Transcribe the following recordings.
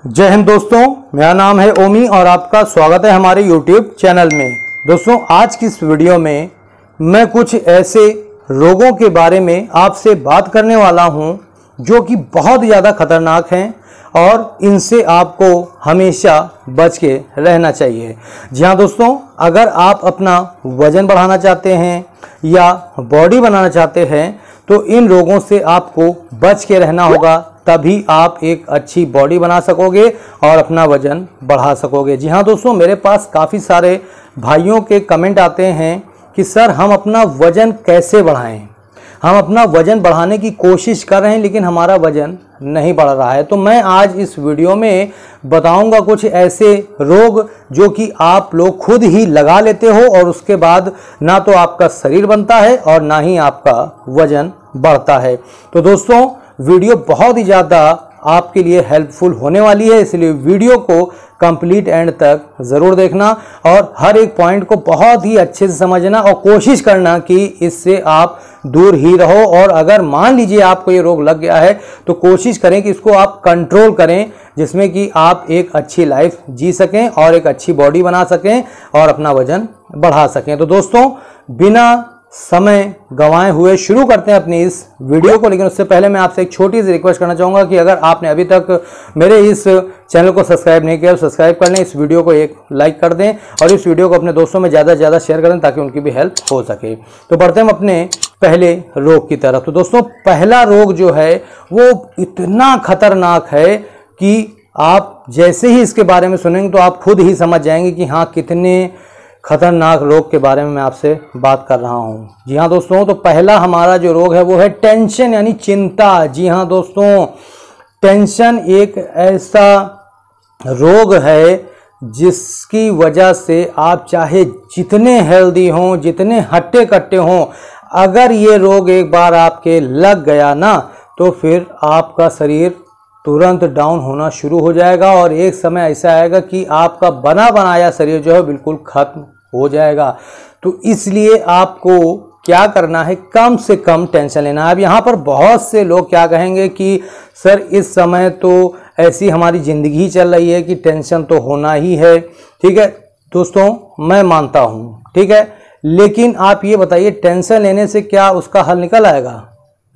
जय हिंद दोस्तों, मेरा नाम है ओमी और आपका स्वागत है हमारे YouTube चैनल में। दोस्तों, आज की इस वीडियो में मैं कुछ ऐसे रोगों के बारे में आपसे बात करने वाला हूं जो कि बहुत ज़्यादा खतरनाक हैं और इनसे आपको हमेशा बच के रहना चाहिए। जी हाँ दोस्तों, अगर आप अपना वजन बढ़ाना चाहते हैं या बॉडी बनाना चाहते हैं तो इन रोगों से आपको बच के रहना होगा, तभी आप एक अच्छी बॉडी बना सकोगे और अपना वजन बढ़ा सकोगे। जी हाँ दोस्तों, मेरे पास काफ़ी सारे भाइयों के कमेंट आते हैं कि सर हम अपना वजन कैसे बढ़ाएं। हम अपना वजन बढ़ाने की कोशिश कर रहे हैं लेकिन हमारा वजन नहीं बढ़ रहा है। तो मैं आज इस वीडियो में बताऊंगा कुछ ऐसे रोग जो कि आप लोग खुद ही लगा लेते हो और उसके बाद ना तो आपका शरीर बनता है और ना ही आपका वजन बढ़ता है। तो दोस्तों, वीडियो बहुत ही ज़्यादा आपके लिए हेल्पफुल होने वाली है, इसलिए वीडियो को कंप्लीट एंड तक ज़रूर देखना और हर एक पॉइंट को बहुत ही अच्छे से समझना और कोशिश करना कि इससे आप दूर ही रहो। और अगर मान लीजिए आपको ये रोग लग गया है तो कोशिश करें कि इसको आप कंट्रोल करें, जिसमें कि आप एक अच्छी लाइफ जी सकें और एक अच्छी बॉडी बना सकें और अपना वजन बढ़ा सकें। तो दोस्तों, बिना समय गंवाए हुए शुरू करते हैं अपनी इस वीडियो को। लेकिन उससे पहले मैं आपसे एक छोटी सी रिक्वेस्ट करना चाहूँगा कि अगर आपने अभी तक मेरे इस चैनल को सब्सक्राइब नहीं किया तो सब्सक्राइब कर लें, इस वीडियो को एक लाइक कर दें और इस वीडियो को अपने दोस्तों में ज़्यादा से ज़्यादा शेयर कर दें ताकि उनकी भी हेल्प हो सके। तो बढ़ते हम अपने पहले रोग की तरफ। तो दोस्तों, पहला रोग जो है वो इतना खतरनाक है कि आप जैसे ही इसके बारे में सुनेंगे तो आप खुद ही समझ जाएंगे कि हाँ, कितने खतरनाक रोग के बारे में मैं आपसे बात कर रहा हूं। जी हाँ दोस्तों, तो पहला हमारा जो रोग है वो है टेंशन यानी चिंता। जी हाँ दोस्तों, टेंशन एक ऐसा रोग है जिसकी वजह से आप चाहे जितने हेल्दी हों, जितने हट्टे कट्टे हों, अगर ये रोग एक बार आपके लग गया ना तो फिर आपका शरीर तुरंत डाउन होना शुरू हो जाएगा और एक समय ऐसा आएगा कि आपका बना बनाया शरीर जो है बिल्कुल खत्म हो जाएगा। तो इसलिए आपको क्या करना है, कम से कम टेंशन लेना है। अब यहाँ पर बहुत से लोग क्या कहेंगे कि सर इस समय तो ऐसी हमारी ज़िंदगी चल रही है कि टेंशन तो होना ही है। ठीक है दोस्तों, मैं मानता हूँ, ठीक है, लेकिन आप ये बताइए टेंशन लेने से क्या उसका हल निकल आएगा?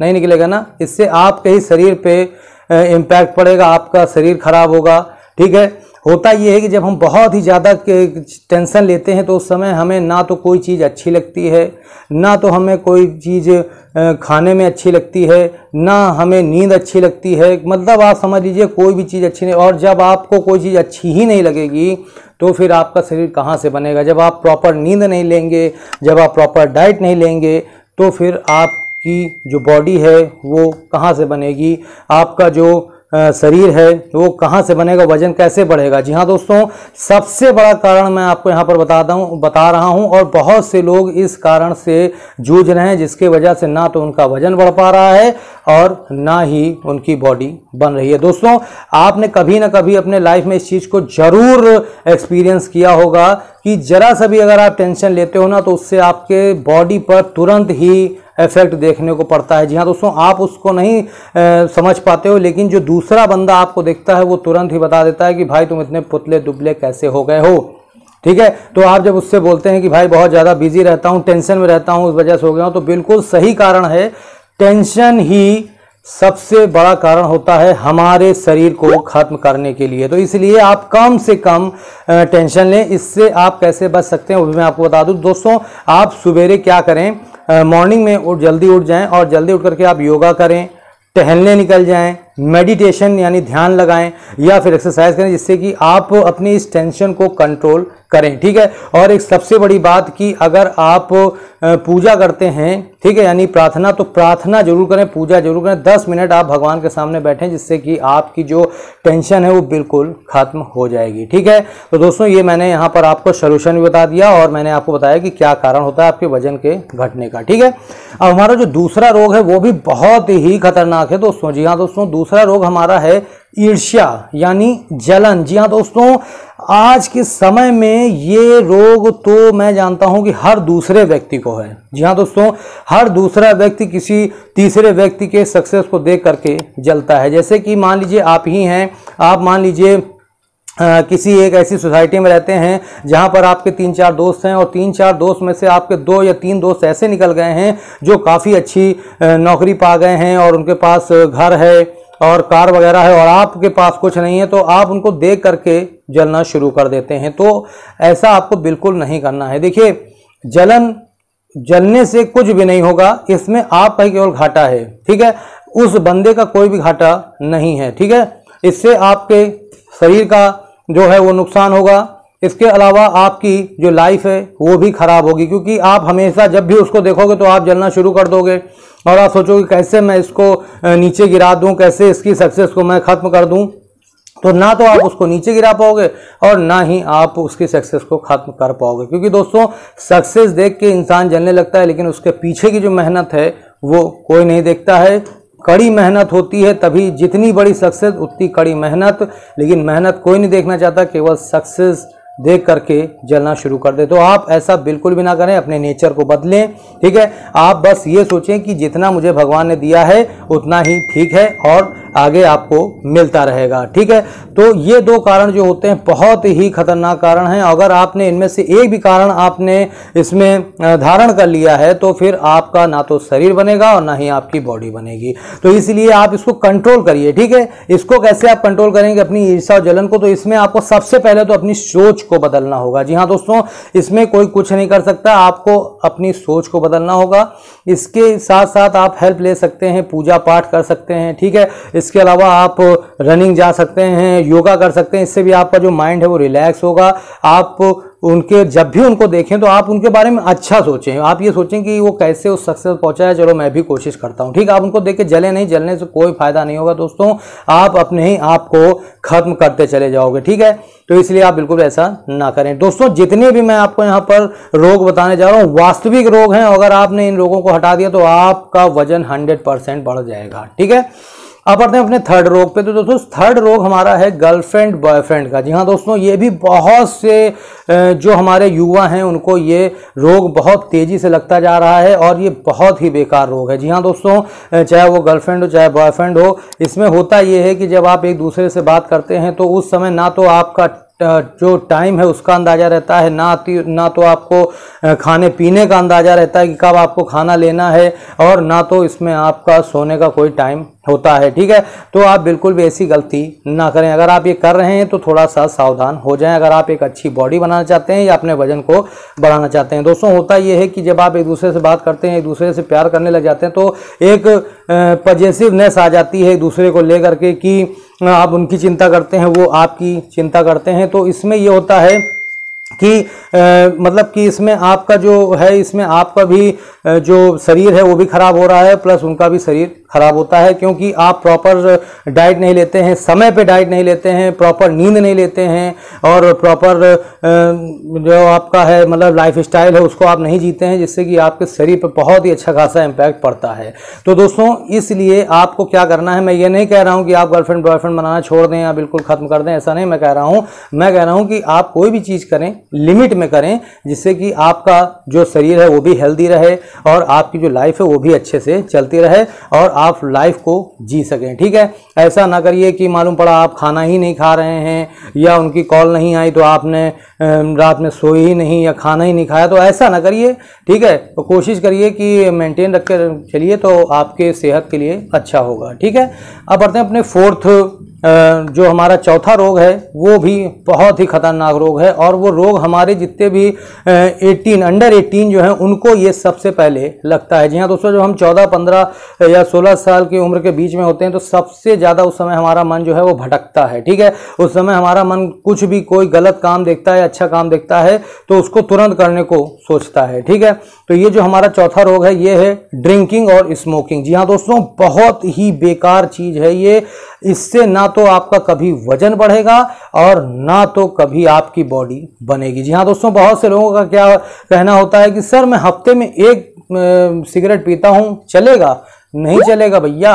नहीं निकलेगा ना। इससे आपके ही शरीर पे इम्पैक्ट पड़ेगा, आपका शरीर खराब होगा। ठीक है, होता ये है कि जब हम बहुत ही ज़्यादा टेंशन लेते हैं तो उस समय हमें ना तो कोई चीज़ अच्छी लगती है, ना तो हमें कोई चीज़ खाने में अच्छी लगती है, ना हमें नींद अच्छी लगती है। मतलब आप समझ लीजिए कोई भी चीज़ अच्छी नहीं। और जब आपको कोई चीज़ अच्छी ही नहीं लगेगी तो फिर आपका शरीर कहाँ से बनेगा? जब आप प्रॉपर नींद नहीं लेंगे, जब आप प्रॉपर डाइट नहीं लेंगे तो फिर आपकी जो बॉडी है वो कहाँ से बनेगी? आपका जो शरीर है वो कहाँ से बनेगा? वजन कैसे बढ़ेगा? जी हाँ दोस्तों, सबसे बड़ा कारण मैं आपको यहाँ पर बता रहा हूँ और बहुत से लोग इस कारण से जूझ रहे हैं, जिसके वजह से ना तो उनका वजन बढ़ पा रहा है और ना ही उनकी बॉडी बन रही है। दोस्तों, आपने कभी ना कभी अपने लाइफ में इस चीज़ को ज़रूर एक्सपीरियंस किया होगा कि जरा सा भी अगर आप टेंशन लेते हो ना तो उससे आपके बॉडी पर तुरंत ही इफेक्ट देखने को पड़ता है। जी हाँ दोस्तों, आप उसको नहीं समझ पाते हो, लेकिन जो दूसरा बंदा आपको देखता है वो तुरंत ही बता देता है कि भाई तुम इतने पुतले दुबले कैसे हो गए हो। ठीक है, तो आप जब उससे बोलते हैं कि भाई बहुत ज़्यादा बिजी रहता हूँ, टेंशन में रहता हूँ, उस वजह से हो गया हूँ, तो बिल्कुल सही कारण है। टेंशन ही सबसे बड़ा कारण होता है हमारे शरीर को खत्म करने के लिए। तो इसलिए आप कम से कम टेंशन लें। इससे आप कैसे बच सकते हैं वो भी मैं आपको बता दूं। दोस्तों, आप सवेरे क्या करें, मॉर्निंग में जल्दी उठ जाएं और जल्दी उठ करके आप योगा करें, टहलने निकल जाएं, मेडिटेशन यानी ध्यान लगाएं या फिर एक्सरसाइज करें, जिससे कि आप अपनी इस टेंशन को कंट्रोल करें। ठीक है, और एक सबसे बड़ी बात कि अगर आप पूजा करते हैं, ठीक है, यानी प्रार्थना, तो प्रार्थना जरूर करें, पूजा जरूर करें। 10 मिनट आप भगवान के सामने बैठें, जिससे कि आपकी जो टेंशन है वो बिल्कुल खत्म हो जाएगी। ठीक है, तो दोस्तों ये मैंने यहाँ पर आपको सॉल्यूशन भी बता दिया और मैंने आपको बताया कि क्या कारण होता है आपके वजन के घटने का। ठीक है, अब हमारा जो दूसरा रोग है वो भी बहुत ही खतरनाक है दोस्तों। जी हाँ दोस्तों, दूसरा रोग हमारा है ईर्ष्या यानी जलन। जी हाँ दोस्तों, आज के समय में ये रोग तो मैं जानता हूं कि हर दूसरे व्यक्ति को है। जी हाँ दोस्तों, हर दूसरा व्यक्ति किसी तीसरे व्यक्ति के सक्सेस को देख करके जलता है। जैसे कि मान लीजिए आप ही हैं, आप मान लीजिए किसी एक ऐसी सोसाइटी में रहते हैं जहां पर आपके 3-4 दोस्त हैं और 3-4 दोस्त में से आपके 2 या 3 दोस्त ऐसे निकल गए हैं जो काफ़ी अच्छी नौकरी पा गए हैं और उनके पास घर है और कार वगैरह है और आपके पास कुछ नहीं है, तो आप उनको देख करके जलना शुरू कर देते हैं। तो ऐसा आपको बिल्कुल नहीं करना है। देखिए, जलने से कुछ भी नहीं होगा, इसमें आपका ही केवल घाटा है। ठीक है, उस बंदे का कोई भी घाटा नहीं है। ठीक है, इससे आपके शरीर का जो है वो नुकसान होगा। इसके अलावा आपकी जो लाइफ है वो भी खराब होगी, क्योंकि आप हमेशा जब भी उसको देखोगे तो आप जलना शुरू कर दोगे और आप सोचोगे कैसे मैं इसको नीचे गिरा दूं, कैसे इसकी सक्सेस को मैं खत्म कर दूं। तो ना तो आप उसको नीचे गिरा पाओगे और ना ही आप उसकी सक्सेस को खत्म कर पाओगे, क्योंकि दोस्तों सक्सेस देख के इंसान जलने लगता है, लेकिन उसके पीछे की जो मेहनत है वो कोई नहीं देखता है। कड़ी मेहनत होती है, तभी जितनी बड़ी सक्सेस उतनी कड़ी मेहनत, लेकिन मेहनत कोई नहीं देखना चाहता, केवल सक्सेस देख करके जलना शुरू कर दे। तो आप ऐसा बिल्कुल भी ना करें, अपने नेचर को बदलें। ठीक है, आप बस ये सोचें कि जितना मुझे भगवान ने दिया है उतना ही ठीक है और आगे आपको मिलता रहेगा। ठीक है, तो ये 2 कारण जो होते हैं बहुत ही खतरनाक कारण हैं। अगर आपने इनमें से एक भी कारण आपने इसमें धारण कर लिया है तो फिर आपका ना तो शरीर बनेगा और ना ही आपकी बॉडी बनेगी। तो इसलिए आप इसको कंट्रोल करिए। ठीक है, इसको कैसे आप कंट्रोल करेंगे अपनी ईर्ष्या और जलन को? तो इसमें आपको सबसे पहले तो अपनी सोच को बदलना होगा। जी हाँ दोस्तों, इसमें कोई कुछ नहीं कर सकता, आपको अपनी सोच को बदलना होगा। इसके साथ साथ आप हेल्प ले सकते हैं, पूजा पाठ कर सकते हैं। ठीक है, इसके अलावा आप रनिंग जा सकते हैं, योगा कर सकते हैं। इससे भी आपका जो माइंड है वो रिलैक्स होगा। आप उनके जब भी उनको देखें तो आप उनके बारे में अच्छा सोचें। आप ये सोचें कि वो कैसे उस सक्सेस पहुंचा है, चलो मैं भी कोशिश करता हूं। ठीक है, आप उनको देख के जले नहीं, जलने से कोई फायदा नहीं होगा दोस्तों, आप अपने ही आप को खत्म करते चले जाओगे। ठीक है, तो इसलिए आप बिल्कुल ऐसा ना करें। दोस्तों, जितने भी मैं आपको यहाँ पर रोग बताने जा रहा हूँ वास्तविक रोग हैं। अगर आपने इन रोगों को हटा दिया तो आपका वजन 100% बढ़ जाएगा। ठीक है, अब आते हैं अपने थर्ड रोग पे। तो दोस्तों, थर्ड रोग हमारा है गर्लफ्रेंड बॉयफ्रेंड का। जी हाँ दोस्तों, ये भी बहुत से जो हमारे युवा हैं उनको ये रोग बहुत तेजी से लगता जा रहा है और ये बहुत ही बेकार रोग है। जी हाँ दोस्तों, चाहे वो गर्लफ्रेंड हो चाहे बॉयफ्रेंड हो, इसमें होता ये है कि जब आप एक दूसरे से बात करते हैं तो उस समय ना तो आपका जो टाइम है उसका अंदाज़ा रहता है, ना तो आपको खाने पीने का अंदाज़ा रहता है कि कब आपको खाना लेना है, और ना तो इसमें आपका सोने का कोई टाइम होता है। ठीक है, तो आप बिल्कुल भी ऐसी गलती ना करें। अगर आप ये कर रहे हैं तो थोड़ा सा सावधान हो जाएं। अगर आप एक अच्छी बॉडी बनाना चाहते हैं या अपने वजन को बढ़ाना चाहते हैं। दोस्तों, होता ये है कि जब आप एक दूसरे से बात करते हैं, एक दूसरे से प्यार करने लग जाते हैं, तो एक पॉजिटिवनेस आ जाती है एक दूसरे को लेकर के कि आप उनकी चिंता करते हैं, वो आपकी चिंता करते हैं। तो इसमें ये होता है कि मतलब कि इसमें आपका जो है, इसमें आपका भी जो शरीर है वो भी खराब हो रहा है, प्लस उनका भी शरीर खराब होता है, क्योंकि आप प्रॉपर डाइट नहीं लेते हैं, समय पे डाइट नहीं लेते हैं, प्रॉपर नींद नहीं लेते हैं और प्रॉपर जो आपका है मतलब लाइफ स्टाइल है उसको आप नहीं जीते हैं, जिससे कि आपके शरीर पर बहुत ही अच्छा खासा इम्पैक्ट पड़ता है। तो दोस्तों, इसलिए आपको क्या करना है, मैं ये नहीं कह रहा हूँ कि आप गर्लफ्रेंड बॉयफ्रेंड बनाना छोड़ दें या बिल्कुल खत्म कर दें, ऐसा नहीं मैं कह रहा हूँ। मैं कह रहा हूँ कि आप कोई भी चीज़ करें लिमिट में करें, जिससे कि आपका जो शरीर है वो भी हेल्दी रहे और आपकी जो लाइफ है वो भी अच्छे से चलती रहे और आप लाइफ को जी सकें। ठीक है, ऐसा ना करिए कि मालूम पड़ा आप खाना ही नहीं खा रहे हैं या उनकी कॉल नहीं आई तो आपने रात में सोई ही नहीं या खाना ही नहीं खाया, तो ऐसा ना करिए। ठीक है, तो कोशिश करिए कि मेंटेन रख कर चलिए, तो आपके सेहत के लिए अच्छा होगा। ठीक है, अब बढ़ते हैं अपने फोर्थ जो हमारा चौथा रोग है वो भी बहुत ही खतरनाक रोग है, और वो रोग हमारे जितने भी अंडर 18 जो हैं उनको ये सबसे पहले लगता है। जी हाँ दोस्तों, जब हम 14, 15 या 16 साल की उम्र के बीच में होते हैं तो सबसे ज़्यादा उस समय हमारा मन जो है वो भटकता है। ठीक है, उस समय हमारा मन कुछ भी कोई गलत काम देखता है, अच्छा काम देखता है तो उसको तुरंत करने को सोचता है। ठीक है, तो ये जो हमारा चौथा रोग है ये है ड्रिंकिंग और स्मोकिंग। जी हाँ दोस्तों, बहुत ही बेकार चीज़ है ये। इससे ना तो आपका कभी वजन बढ़ेगा और ना तो कभी आपकी बॉडी बनेगी। जी हाँ दोस्तों, बहुत से लोगों का क्या कहना होता है कि सर मैं हफ्ते में 1 सिगरेट पीता हूँ, चलेगा? नहीं चलेगा भैया,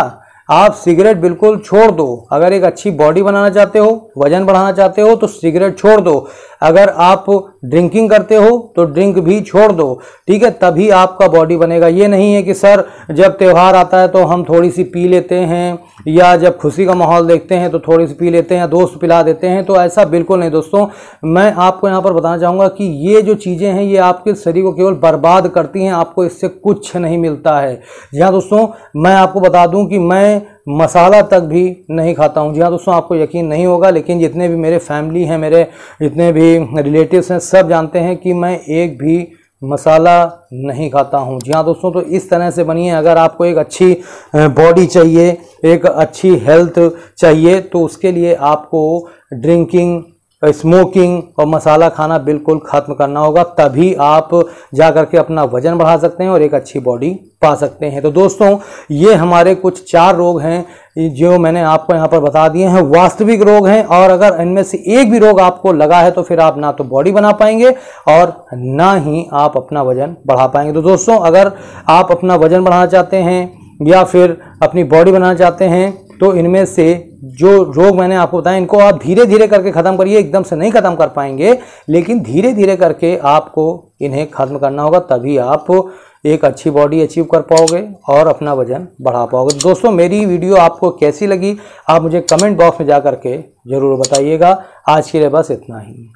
आप सिगरेट बिल्कुल छोड़ दो। अगर एक अच्छी बॉडी बनाना चाहते हो, वजन बढ़ाना चाहते हो तो सिगरेट छोड़ दो। अगर आप ड्रिंकिंग करते हो तो ड्रिंक भी छोड़ दो, ठीक है, तभी आपका बॉडी बनेगा। ये नहीं है कि सर जब त्यौहार आता है तो हम थोड़ी सी पी लेते हैं, या जब खुशी का माहौल देखते हैं तो थोड़ी सी पी लेते हैं, या दोस्त पिला देते हैं, तो ऐसा बिल्कुल नहीं दोस्तों। मैं आपको यहाँ पर बताना चाहूँगा कि ये जो चीज़ें हैं ये आपके शरीर को केवल बर्बाद करती हैं, आपको इससे कुछ नहीं मिलता है। जी हाँ दोस्तों, मैं आपको बता दूं कि मैं मसाला तक भी नहीं खाता हूं। जी हाँ दोस्तों, आपको यकीन नहीं होगा, लेकिन जितने भी मेरे फैमिली हैं, मेरे जितने भी रिलेटिव्स हैं, सब जानते हैं कि मैं एक भी मसाला नहीं खाता हूं। जी हाँ दोस्तों, तो इस तरह से बनिए। अगर आपको एक अच्छी बॉडी चाहिए, एक अच्छी हेल्थ चाहिए, तो उसके लिए आपको ड्रिंकिंग, स्मोकिंग और मसाला खाना बिल्कुल खत्म करना होगा, तभी आप जा करके अपना वजन बढ़ा सकते हैं और एक अच्छी बॉडी पा सकते हैं। तो दोस्तों, ये हमारे कुछ 4 रोग हैं जो मैंने आपको यहाँ पर बता दिए हैं, वास्तविक रोग हैं। और अगर इनमें से एक भी रोग आपको लगा है तो फिर आप ना तो बॉडी बना पाएंगे और ना ही आप अपना वजन बढ़ा पाएंगे। तो दोस्तों, अगर आप अपना वजन बढ़ाना चाहते हैं या फिर अपनी बॉडी बनाना चाहते हैं तो इनमें से जो रोग मैंने आपको बताया इनको आप धीरे धीरे करके ख़त्म करिए। एकदम से नहीं ख़त्म कर पाएंगे, लेकिन धीरे धीरे करके आपको इन्हें ख़त्म करना होगा, तभी आप एक अच्छी बॉडी अचीव कर पाओगे और अपना वजन बढ़ा पाओगे। दोस्तों, मेरी वीडियो आपको कैसी लगी आप मुझे कमेंट बॉक्स में जा करके ज़रूर बताइएगा। आज के लिए बस इतना ही।